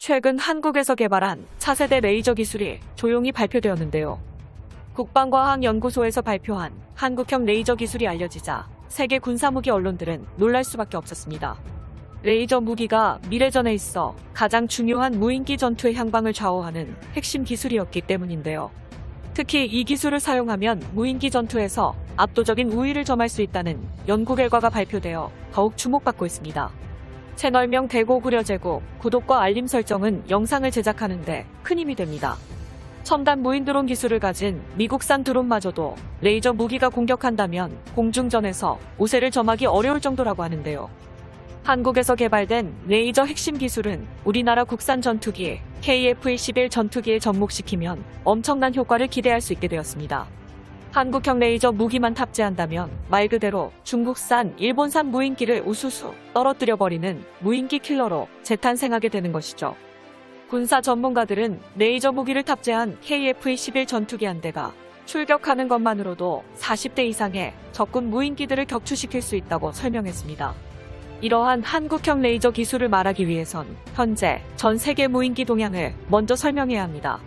최근 한국에서 개발한 차세대 레이저 기술이 조용히 발표되었는데요. 국방과학연구소에서 발표한 한국형 레이저 기술이 알려지자 세계 군사무기 언론들은 놀랄 수밖에 없었습니다. 레이저 무기가 미래전에 있어 가장 중요한 무인기 전투의 향방을 좌우하는 핵심 기술이었기 때문인데요. 특히 이 기술을 사용하면 무인기 전투에서 압도적인 우위를 점할 수 있다는 연구 결과가 발표되어 더욱 주목받고 있습니다. 채널명 대고구려제국, 구독과 알림 설정은 영상을 제작하는데 큰 힘이 됩니다. 첨단 무인 드론 기술을 가진 미국산 드론마저도 레이저 무기가 공격한다면 공중전에서 우세를 점하기 어려울 정도라고 하는데요. 한국에서 개발된 레이저 핵심 기술은 우리나라 국산 전투기 KF-21 전투기에 접목시키면 엄청난 효과를 기대할 수 있게 되었습니다. 한국형 레이저 무기만 탑재한다면 말 그대로 중국산, 일본산 무인기를 우수수 떨어뜨려버리는 무인기 킬러로 재탄생하게 되는 것이죠. 군사 전문가들은 레이저 무기를 탑재한 KF-21 전투기 한 대가 출격하는 것만으로도 40대 이상의 적군 무인기들을 격추시킬 수 있다고 설명했습니다. 이러한 한국형 레이저 기술을 말하기 위해선 현재 전 세계 무인기 동향을 먼저 설명해야 합니다.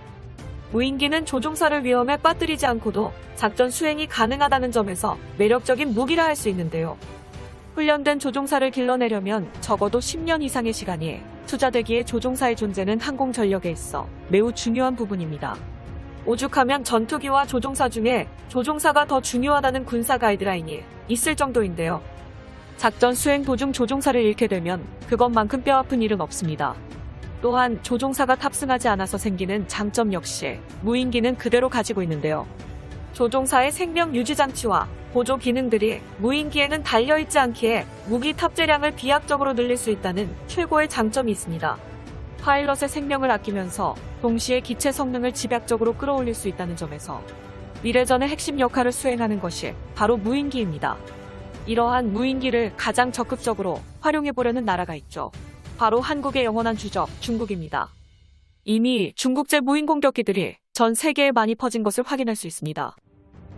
무인기는 조종사를 위험에 빠뜨리지 않고도 작전 수행이 가능하다는 점에서 매력적인 무기라 할 수 있는데요. 훈련된 조종사를 길러내려면 적어도 10년 이상의 시간이 투자되기에 조종사의 존재는 항공전력에 있어 매우 중요한 부분입니다. 오죽하면 전투기와 조종사 중에 조종사가 더 중요하다는 군사 가이드라인이 있을 정도인데요. 작전 수행 도중 조종사를 잃게 되면 그것만큼 뼈아픈 일은 없습니다. 또한 조종사가 탑승하지 않아서 생기는 장점 역시 무인기는 그대로 가지고 있는데요. 조종사의 생명 유지 장치와 보조 기능들이 무인기에는 달려있지 않기에 무기 탑재량을 비약적으로 늘릴 수 있다는 최고의 장점이 있습니다. 파일럿의 생명을 아끼면서 동시에 기체 성능을 집약적으로 끌어올릴 수 있다는 점에서 미래전의 핵심 역할을 수행하는 것이 바로 무인기입니다. 이러한 무인기를 가장 적극적으로 활용해보려는 나라가 있죠. 바로 한국의 영원한 주적 중국입니다. 이미 중국제 무인 공격기들이 전 세계에 많이 퍼진 것을 확인할 수 있습니다.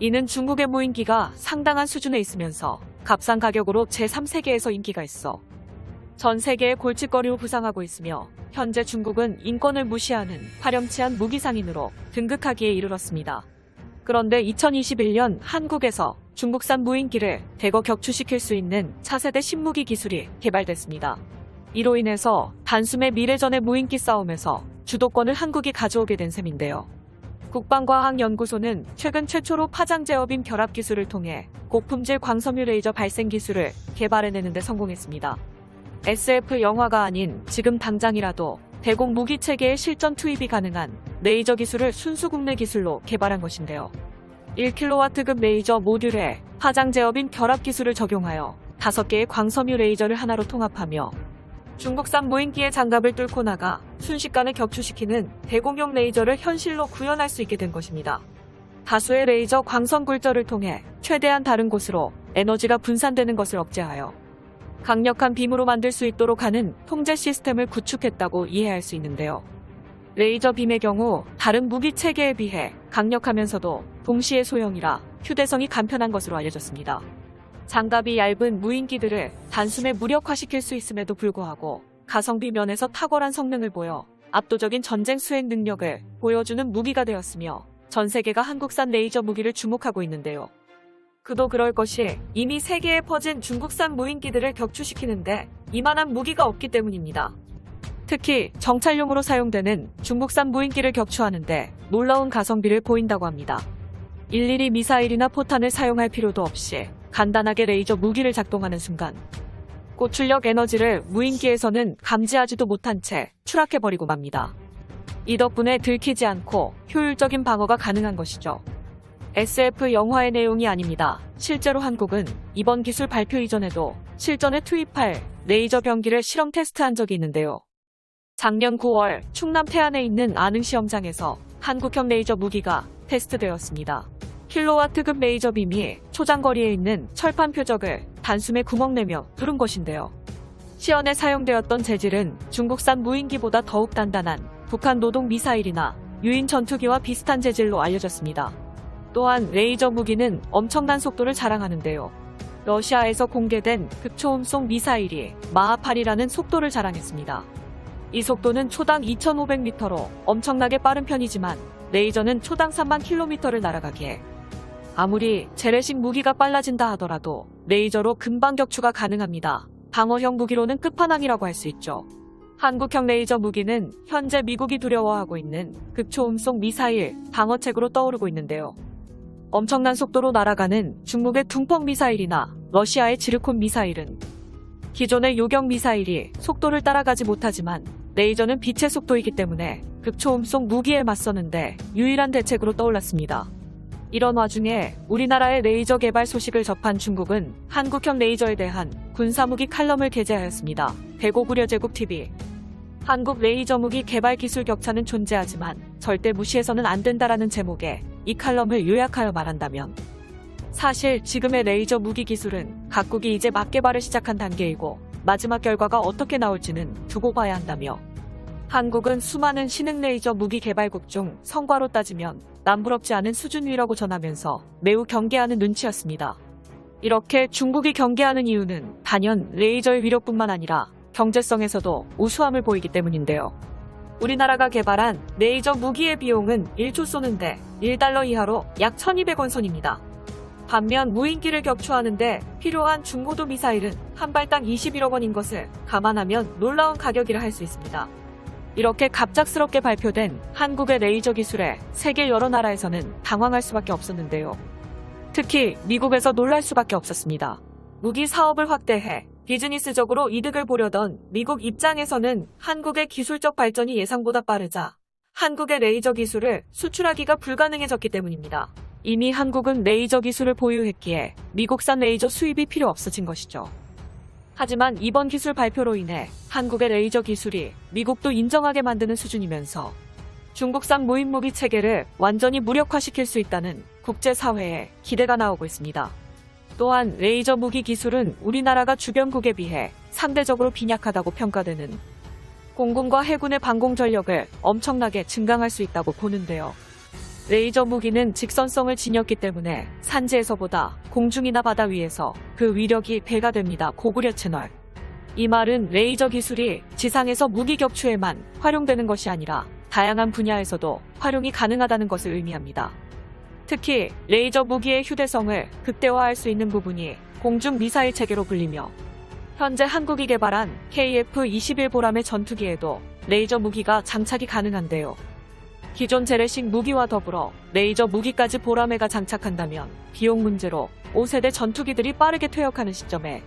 이는 중국의 무인기가 상당한 수준에 있으면서 값싼 가격으로 제3세계에서 인기가 있어 전 세계의 골칫거리로 부상하고 있으며 현재 중국은 인권을 무시하는 파렴치한 무기상인으로 등극하기에 이르렀습니다. 그런데 2021년 한국에서 중국산 무인기를 대거 격추시킬 수 있는 차세대 신무기 기술이 개발됐습니다. 이로 인해서 단숨에 미래전의 무인기 싸움에서 주도권을 한국이 가져오게 된 셈인데요. 국방과학연구소는 최근 최초로 파장 제어빔 결합 기술을 통해 고품질 광섬유 레이저 발생 기술을 개발해내는 데 성공했습니다. SF 영화가 아닌 지금 당장이라도 대공 무기 체계에 실전 투입이 가능한 레이저 기술을 순수 국내 기술로 개발한 것인데요. 1kW급 레이저 모듈에 파장 제어빔 결합 기술을 적용하여 5개의 광섬유 레이저를 하나로 통합하며 중국산 무인기의 장갑을 뚫고 나가 순식간에 격추시키는 대공용 레이저를 현실로 구현할 수 있게 된 것입니다. 다수의 레이저 광선 굴절을 통해 최대한 다른 곳으로 에너지가 분산되는 것을 억제하여 강력한 빔으로 만들 수 있도록 하는 통제 시스템을 구축했다고 이해할 수 있는데요. 레이저 빔의 경우 다른 무기 체계에 비해 강력하면서도 동시에 소형이라 휴대성이 간편한 것으로 알려졌습니다. 장갑이 얇은 무인기들을 단숨에 무력화시킬 수 있음에도 불구하고 가성비 면에서 탁월한 성능을 보여 압도적인 전쟁 수행 능력을 보여주는 무기가 되었으며 전 세계가 한국산 레이저 무기를 주목하고 있는데요. 그도 그럴 것이 이미 세계에 퍼진 중국산 무인기들을 격추시키는데 이만한 무기가 없기 때문입니다. 특히 정찰용으로 사용되는 중국산 무인기를 격추하는데 놀라운 가성비를 보인다고 합니다. 일일이 미사일이나 포탄을 사용할 필요도 없이 간단하게 레이저 무기를 작동하는 순간 고출력 에너지를 무인기에서는 감지하지도 못한 채 추락해버리고 맙니다. 이 덕분에 들키지 않고 효율적인 방어가 가능한 것이죠. SF 영화의 내용이 아닙니다. 실제로 한국은 이번 기술 발표 이전에도 실전에 투입할 레이저 병기를 실험 테스트한 적이 있는데요. 작년 9월 충남 태안에 있는 안흥 시험장에서 한국형 레이저 무기가 테스트되었습니다. 킬로와트급 레이저 빔이 초장거리에 있는 철판 표적을 단숨에 구멍내며 뚫은 것인데요. 시연에 사용되었던 재질은 중국산 무인기보다 더욱 단단한 북한 노동 미사일이나 유인 전투기와 비슷한 재질로 알려졌습니다. 또한 레이저 무기는 엄청난 속도를 자랑하는데요. 러시아에서 공개된 극초음속 미사일이 마하8이라는 속도를 자랑했습니다. 이 속도는 초당 2,500m로 엄청나게 빠른 편이지만 레이저는 초당 3만 km를 날아가기에 아무리 재래식 무기가 빨라진다 하더라도 레이저로 금방 격추가 가능합니다. 방어형 무기로는 끝판왕이라고 할 수 있죠. 한국형 레이저 무기는 현재 미국이 두려워하고 있는 극초음속 미사일 방어책으로 떠오르고 있는데요. 엄청난 속도로 날아가는 중국의 둥펑 미사일이나 러시아의 지르콘 미사일은 기존의 요격 미사일이 속도를 따라가지 못하지만 레이저는 빛의 속도이기 때문에 극초음속 무기에 맞서는데 유일한 대책으로 떠올랐습니다. 이런 와중에 우리나라의 레이저 개발 소식을 접한 중국은 한국형 레이저에 대한 군사무기 칼럼을 게재하였습니다. 대고구려제국TV. 한국 레이저 무기 개발 기술 격차는 존재하지만 절대 무시해서는 안 된다라는 제목의 이 칼럼을 요약하여 말한다면 사실 지금의 레이저 무기 기술은 각국이 이제 막 개발을 시작한 단계이고 마지막 결과가 어떻게 나올지는 두고 봐야 한다며 한국은 수많은 신흥 레이저 무기 개발국 중 성과로 따지면 남부럽지 않은 수준 위라고 전하면서 매우 경계하는 눈치였습니다. 이렇게 중국이 경계하는 이유는 단연 레이저의 위력뿐만 아니라 경제성에서도 우수함을 보이기 때문인데요. 우리나라가 개발한 레이저 무기의 비용은 1조 쏘는데 1달러 이하로 약 1,200원 선입니다. 반면 무인기를 격추하는데 필요한 중고도 미사일은 한 발당 21억 원인 것을 감안하면 놀라운 가격이라 할 수 있습니다. 이렇게 갑작스럽게 발표된 한국의 레이저 기술에 세계 여러 나라에서는 당황할 수밖에 없었는데요. 특히 미국에서 놀랄 수밖에 없었습니다. 무기 사업을 확대해 비즈니스적으로 이득을 보려던 미국 입장에서는 한국의 기술적 발전이 예상보다 빠르자 한국의 레이저 기술을 수출하기가 불가능해졌기 때문입니다. 이미 한국은 레이저 기술을 보유했기에 미국산 레이저 수입이 필요 없어진 것이죠. 하지만 이번 기술 발표로 인해 한국의 레이저 기술이 미국도 인정하게 만드는 수준이면서 중국산 무인무기 체계를 완전히 무력화시킬 수 있다는 국제사회에 기대가 나오고 있습니다. 또한 레이저 무기 기술은 우리나라가 주변국에 비해 상대적으로 빈약하다고 평가되는 공군과 해군의 방공 전력을 엄청나게 증강할 수 있다고 보는데요. 레이저 무기는 직선성을 지녔기 때문에 산지에서보다 공중이나 바다 위에서 그 위력이 배가 됩니다. 고구려 채널. 이 말은 레이저 기술이 지상에서 무기 격추에만 활용되는 것이 아니라 다양한 분야에서도 활용이 가능하다는 것을 의미합니다. 특히 레이저 무기의 휴대성을 극대화할 수 있는 부분이 공중 미사일 체계로 불리며 현재 한국이 개발한 KF-21 보람의 전투기에도 레이저 무기가 장착이 가능한데요. 기존 재래식 무기와 더불어 레이저 무기까지 보라매가 장착한다면 비용 문제로 5세대 전투기들이 빠르게 퇴역하는 시점에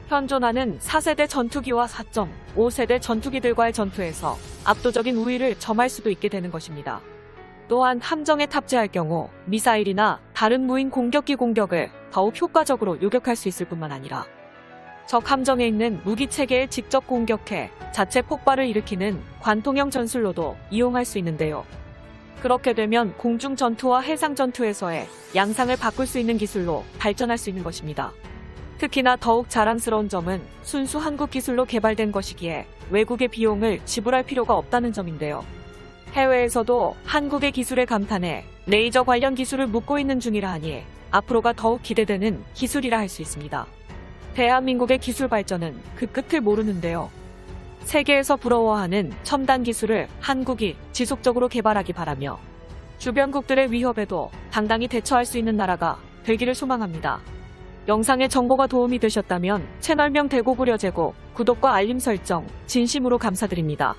현존하는 4세대 전투기와 4.5세대 전투기들과의 전투에서 압도적인 우위를 점할 수도 있게 되는 것입니다. 또한 함정에 탑재할 경우 미사일이나 다른 무인 공격기 공격을 더욱 효과적으로 요격할 수 있을 뿐만 아니라 적 함정에 있는 무기 체계에 직접 공격해 자체 폭발을 일으키는 관통형 전술로도 이용할 수 있는데요. 그렇게 되면 공중 전투와 해상 전투에서의 양상을 바꿀 수 있는 기술로 발전할 수 있는 것입니다. 특히나 더욱 자랑스러운 점은 순수 한국 기술로 개발된 것이기에 외국의 비용을 지불할 필요가 없다는 점인데요. 해외에서도 한국의 기술에 감탄해 레이저 관련 기술을 묻고 있는 중이라 하니 앞으로가 더욱 기대되는 기술이라 할 수 있습니다. 대한민국의 기술 발전은 그 끝을 모르는데요. 세계에서 부러워하는 첨단 기술을 한국이 지속적으로 개발하기 바라며 주변국들의 위협에도 당당히 대처할 수 있는 나라가 되기를 소망합니다. 영상의 정보가 도움이 되셨다면 채널명 대고구려제국 구독과 알림 설정 진심으로 감사드립니다.